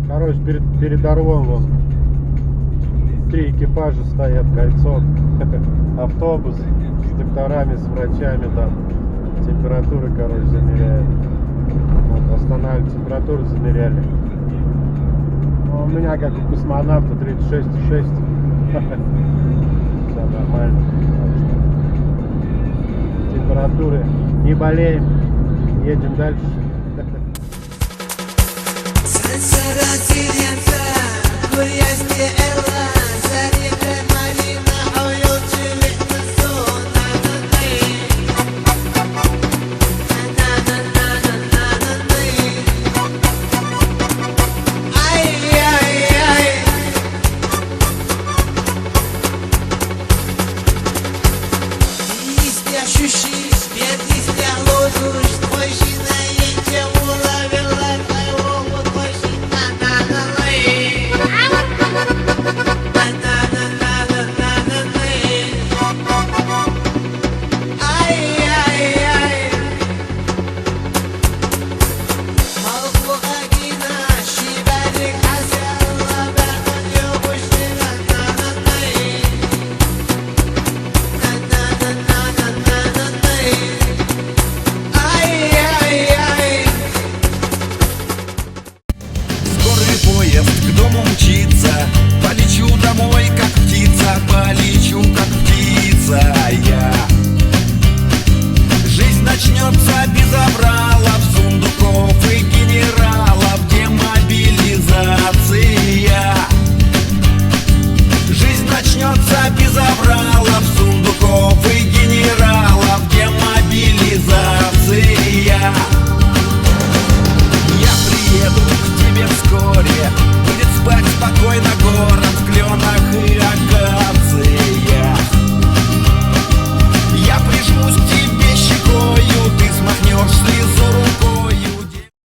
Короче, перед Орлом вон 3 экипажа стоят, кольцо, автобус с докторами, с врачами, там температуры, короче, замеряют. Вот, останавливали, температуру замеряли. Ну, у меня, как у космонавта, 36,6. Все нормально. Температуры, не болеем, едем дальше. Sen sarı silahta, kuryeşti erler.